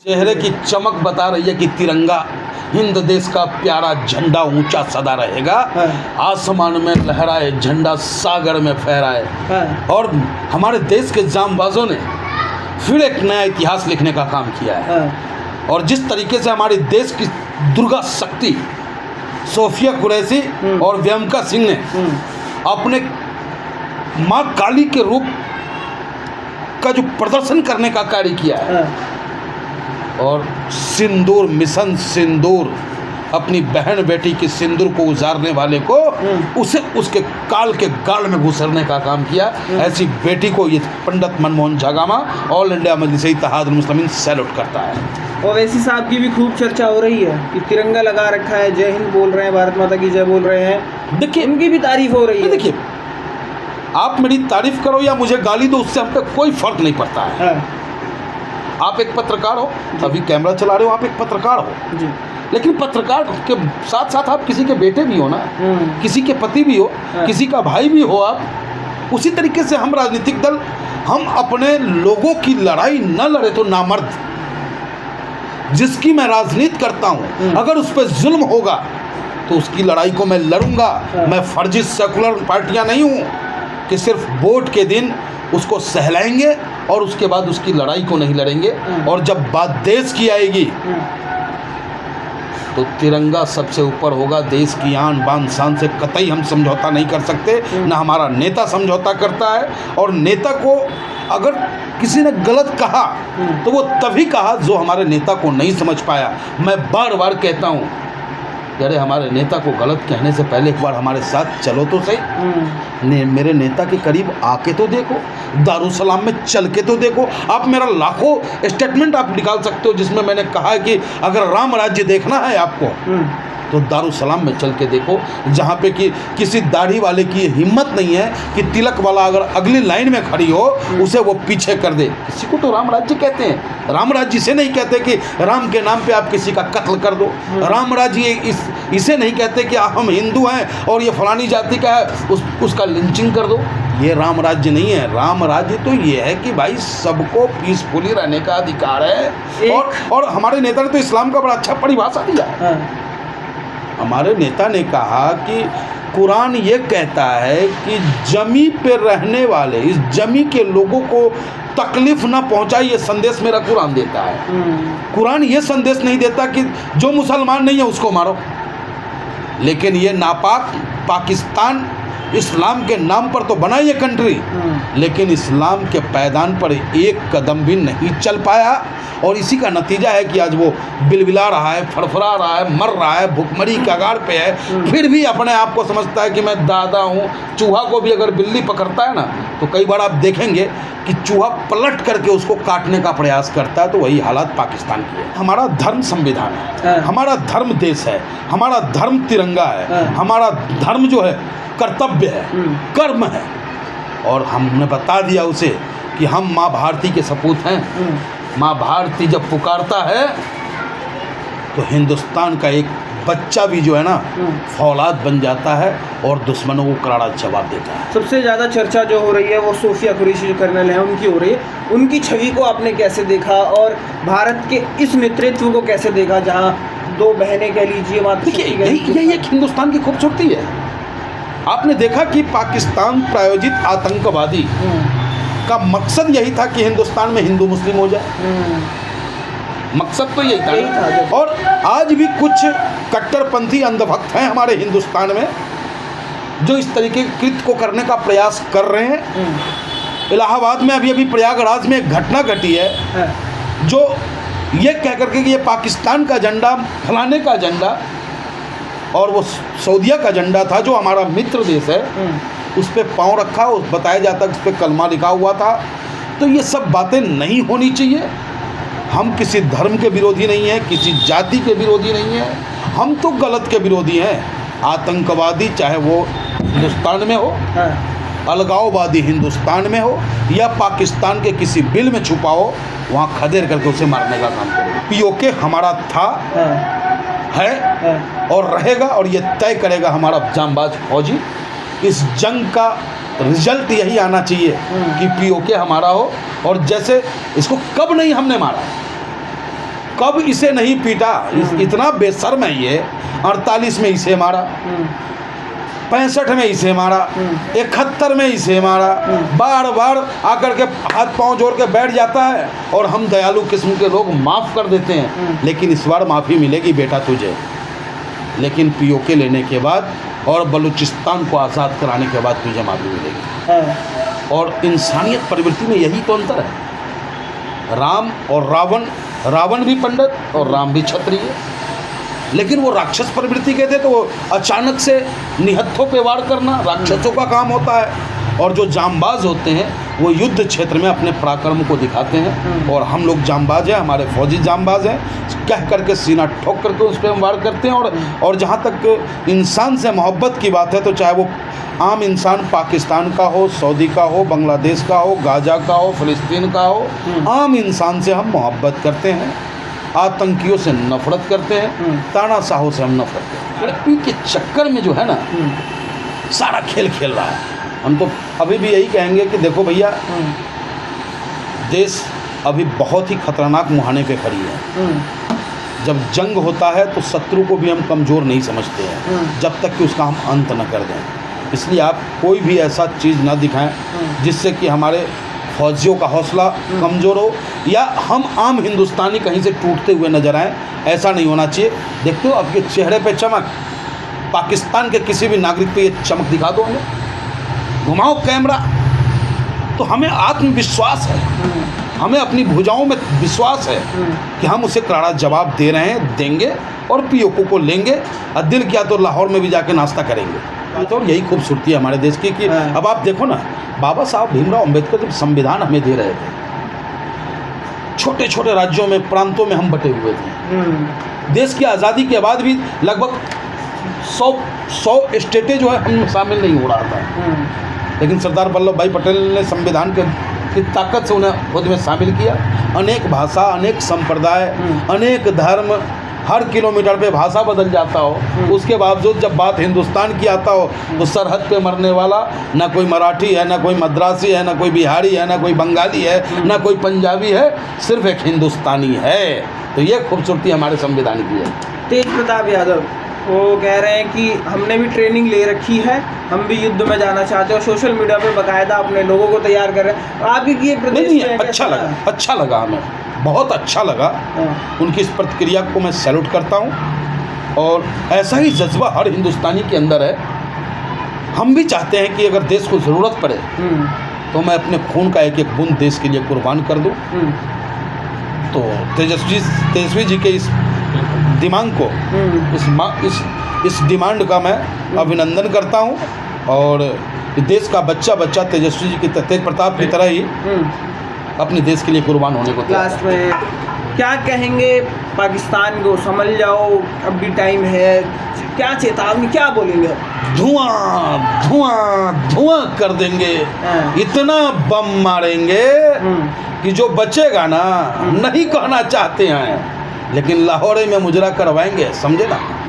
चेहरे की चमक बता रही है कि तिरंगा हिंद देश का प्यारा झंडा ऊंचा सदा रहेगा। आसमान में लहराए, झंडा सागर में फहराए। और हमारे देश के जांबाजों ने फिर एक नया इतिहास लिखने का काम किया है। और जिस तरीके से हमारे देश की दुर्गा शक्ति सोफिया कुरैशी और व्यंका सिंह ने अपने माँ काली के रूप का जो प्रदर्शन करने का कार्य किया है, और सिंदूर मिशन सिंदूर अपनी बहन बेटी की सिंदूर को उजारने वाले को उसे उसके काल के गाल में घुसरने का काम किया। ऐसी बेटी को ये पंडित मनमोहन झागामा ऑल इंडिया मजलिस इत्तेहादुल मुस्लिमीन सैल्यूट करता है। ओवैसी साहब की भी खूब चर्चा हो रही है कि तिरंगा लगा रखा है, जय हिंद बोल रहे हैं, भारत माता की जय बोल रहे हैं। देखिए, उनकी भी तारीफ हो रही है। देखिए, आप मेरी तारीफ करो या मुझे गाली दो, उससे हम पे कोई फर्क नहीं पड़ता है। आप एक पत्रकार हो, अभी कैमरा चला रहे हो, आप एक पत्रकार हो जी। लेकिन पत्रकार के साथ साथ आप किसी के बेटे भी हो ना, किसी के पति भी हो, किसी का भाई भी हो आप। उसी तरीके से हम राजनीतिक दल, हम अपने लोगों की लड़ाई न लड़े तो नामर्द। जिसकी मैं राजनीति करता हूं, अगर उस पर जुल्म होगा तो उसकी लड़ाई को मैं लड़ूंगा। मैं फर्जी सेकुलर पार्टियां नहीं हूं कि सिर्फ वोट के दिन उसको सहलाएंगे और उसके बाद उसकी लड़ाई को नहीं लड़ेंगे। और जब बात देश की आएगी तो तिरंगा सबसे ऊपर होगा। देश की आन बान शान से कतई हम समझौता नहीं कर सकते, ना हमारा नेता समझौता करता है। और नेता को अगर किसी ने गलत कहा तो वो तभी कहा जो हमारे नेता को नहीं समझ पाया। मैं बार बार कहता हूँ, अरे हमारे नेता को गलत कहने से पहले एक बार हमारे साथ चलो तो सही। मेरे नेता के करीब आके तो देखो, दारुसलाम में चल के तो देखो। आप मेरा लाखों स्टेटमेंट आप निकाल सकते हो जिसमें मैंने कहा है कि अगर राम राज्य देखना है आपको तो दारुसलाम में चल के देखो, जहाँ पे कि किसी दाढ़ी वाले की हिम्मत नहीं है कि तिलक वाला अगर अगली लाइन में खड़ी हो उसे वो पीछे कर दे। किसी को तो राम राज्य कहते हैं। राम राज्य इसे नहीं कहते कि राम के नाम पे आप किसी का कत्ल कर दो। राम राज्य इसे नहीं कहते कि हम हिंदू हैं और ये फलानी जाति का है, उसका लिंचिंग कर दो। ये राम राज्य नहीं है। राम राज्य तो ये है कि भाई सबको पीसफुली रहने का अधिकार है। और हमारे नेता ने तो इस्लाम का बड़ा अच्छा परिभाषा दिया। हमारे नेता ने कहा कि कुरान ये कहता है कि जमी पे रहने वाले, इस जमी के लोगों को तकलीफ ना पहुंचाए, ये संदेश मेरा कुरान देता है। कुरान ये संदेश नहीं देता कि जो मुसलमान नहीं है उसको मारो। लेकिन ये नापाक पाकिस्तान इस्लाम के नाम पर तो बना ये कंट्री, लेकिन इस्लाम के पैदान पर एक कदम भी नहीं चल पाया। और इसी का नतीजा है कि आज वो बिलबिला रहा है, फड़फड़ा रहा है, मर रहा है, भुखमरी कगार पे है। फिर भी अपने आप को समझता है कि मैं दादा हूँ। चूहा को भी अगर बिल्ली पकड़ता है ना तो कई बार आप देखेंगे कि चूहा पलट करके उसको काटने का प्रयास करता है। तो वही हालत पाकिस्तान की है। हमारा धर्म संविधान है, हमारा धर्म देश है, हमारा धर्म तिरंगा है, हमारा धर्म जो है कर्तव्य है, कर्म है। और हमने बता दिया उसे कि हम माँ भारती के सपूत हैं। माँ भारती जब पुकारता है तो हिंदुस्तान का एक बच्चा भी जो है ना फौलाद बन जाता है और दुश्मनों को करारा जवाब देता है। सबसे ज़्यादा चर्चा जो हो रही है वो सोफिया कुरैशी जो कर्नल है उनकी हो रही है। उनकी छवि को आपने कैसे देखा और भारत के इस नेतृत्व को कैसे देखा, जहाँ दो बहनें कह लीजिए, यही एक हिंदुस्तान की खूबसूरती है। आपने देखा कि पाकिस्तान प्रायोजित आतंकवादी का मकसद यही था कि हिंदुस्तान में हिंदू मुस्लिम हो जाए। मकसद तो यही था। और आज भी कुछ कट्टरपंथी अंधभक्त हैं हमारे हिंदुस्तान में जो इस तरीके के कृत्य को करने का प्रयास कर रहे हैं। इलाहाबाद में अभी प्रयागराज में एक घटना घटी है जो ये कह करके कि ये पाकिस्तान का झंडा, फलाने का झंडा, और वो सऊदीया का झंडा था जो हमारा मित्र देश है, उस पर पाँव रखा, उस बताया जाता है उस पर कलमा लिखा हुआ था। तो ये सब बातें नहीं होनी चाहिए। हम किसी धर्म के विरोधी नहीं हैं, किसी जाति के विरोधी नहीं हैं। हम तो गलत के विरोधी हैं। आतंकवादी चाहे वो हिंदुस्तान में हो, अलगाववादी हिंदुस्तान में हो, या पाकिस्तान के किसी बिल में छुपा हो, वहाँ खदेड़ करके उसे मारने का काम करें। पीओके हमारा था, है और रहेगा, और ये तय करेगा हमारा जांबाज फौजी। इस जंग का रिजल्ट यही आना चाहिए कि पीओके हमारा हो। और जैसे इसको कब नहीं हमने मारा, कब इसे नहीं पीटा, इतना बेशर्म है ये। 48 में इसे मारा, 65 में इसे मारा, 71 में इसे मारा, बार बार आकर के हाथ पांव जोड़ के बैठ जाता है और हम दयालु किस्म के लोग माफ़ कर देते हैं। लेकिन इस बार माफ़ी मिलेगी बेटा तुझे, लेकिन पीओके लेने के बाद और बलूचिस्तान को आज़ाद कराने के बाद तुझे माफ़ी मिलेगी। और इंसानियत प्रवृत्ति में यही तो अंतर है। राम और रावण, रावण भी पंडित और राम भी क्षत्रिय, लेकिन वो राक्षस प्रवृत्ति के थे, तो वो अचानक से निहत्थों पे वार करना राक्षसों का काम होता है। और जो जांबाज होते हैं वो युद्ध क्षेत्र में अपने पराक्रम को दिखाते हैं। और हम लोग जांबाज हैं, हमारे फौजी जांबाज हैं, कह करके सीना ठोक करके उस पर हम वार करते हैं। और जहाँ तक इंसान से मोहब्बत की बात है, तो चाहे वो आम इंसान पाकिस्तान का हो, सऊदी का हो, बांग्लादेश का हो, गाजा का हो, फ़लस्तीन का हो, आम इंसान से हम मोहब्बत करते हैं। आतंकियों से नफरत करते हैं, तानाशाहों से हम नफरत करते हैं। इनके चक्कर में जो है ना सारा खेल खेल रहा है। हम तो अभी भी यही कहेंगे कि देखो भैया, देश अभी बहुत ही खतरनाक मुहाने पे खड़ी है। जब जंग होता है तो शत्रु को भी हम कमज़ोर नहीं समझते हैं जब तक कि उसका हम अंत न कर दें। इसलिए आप कोई भी ऐसा चीज़ ना दिखाएं जिससे कि हमारे फौजियों का हौसला कमज़ोर हो या हम आम हिंदुस्तानी कहीं से टूटते हुए नजर आएँ। ऐसा नहीं होना चाहिए। देखते हो आपके चेहरे पे चमक, पाकिस्तान के किसी भी नागरिक पे ये चमक दिखा दो, हमें घुमाओ कैमरा, तो हमें आत्मविश्वास है, हमें अपनी भुजाओं में विश्वास है कि हम उसे करारा जवाब दे रहे हैं, देंगे और पीओके को लेंगे। और दिल किया तो लाहौर में भी जाके नाश्ता करेंगे। तो यही खूबसूरती है हमारे देश की कि अब आप देखो ना, बाबा साहब भीमराव अंबेडकर जब संविधान हमें दे रहे थे, छोटे छोटे राज्यों में, प्रांतों में हम बटे हुए थे। देश की आज़ादी के बाद भी लगभग 100 स्टेटें जो है हम शामिल नहीं हो रहा था। लेकिन सरदार वल्लभ भाई पटेल ने संविधान की ताकत से उन्हें खुद में शामिल किया। अनेक भाषा, अनेक संप्रदाय, अनेक धर्म, हर किलोमीटर पे भाषा बदल जाता हो, उसके बावजूद जब बात हिंदुस्तान की आता हो तो सरहद पे मरने वाला ना कोई मराठी है, ना कोई मद्रासी है, ना कोई बिहारी है, ना कोई बंगाली है, ना कोई पंजाबी है, सिर्फ एक हिंदुस्तानी है। तो ये खूबसूरती हमारे संविधान की है। तेज प्रताप यादव वो कह रहे हैं कि हमने भी ट्रेनिंग ले रखी है, हम भी युद्ध में जाना चाहते हैं और सोशल मीडिया पे बाकायदा अपने लोगों को तैयार कर रहे हैं। आपकी ये नहीं, अच्छा लगा हमें, बहुत अच्छा लगा। उनकी इस प्रतिक्रिया को मैं सैल्यूट करता हूँ। और ऐसा ही जज्बा हर हिंदुस्तानी के अंदर है। हम भी चाहते हैं कि अगर देश को ज़रूरत पड़े तो मैं अपने खून का एक एक बूंद देश के लिए कुर्बान कर दूँ। तो तेजस्वी जी के इस दिमाग को, इस डिमांड का मैं अभिनंदन करता हूँ। और देश का बच्चा तेजस्वी जी की, तेज प्रताप की तरह ही अपने देश के लिए कुर्बान होने को तैयार है। लास्ट में क्या कहेंगे पाकिस्तान को? समझ जाओ, अब भी टाइम है, क्या चेतावनी, क्या बोलेंगे? धुआं धुआं धुआं कर देंगे, इतना बम मारेंगे कि जो बचेगा ना, नहीं कहना चाहते हैं लेकिन लाहौर में मुजरा करवाएंगे, समझे ना।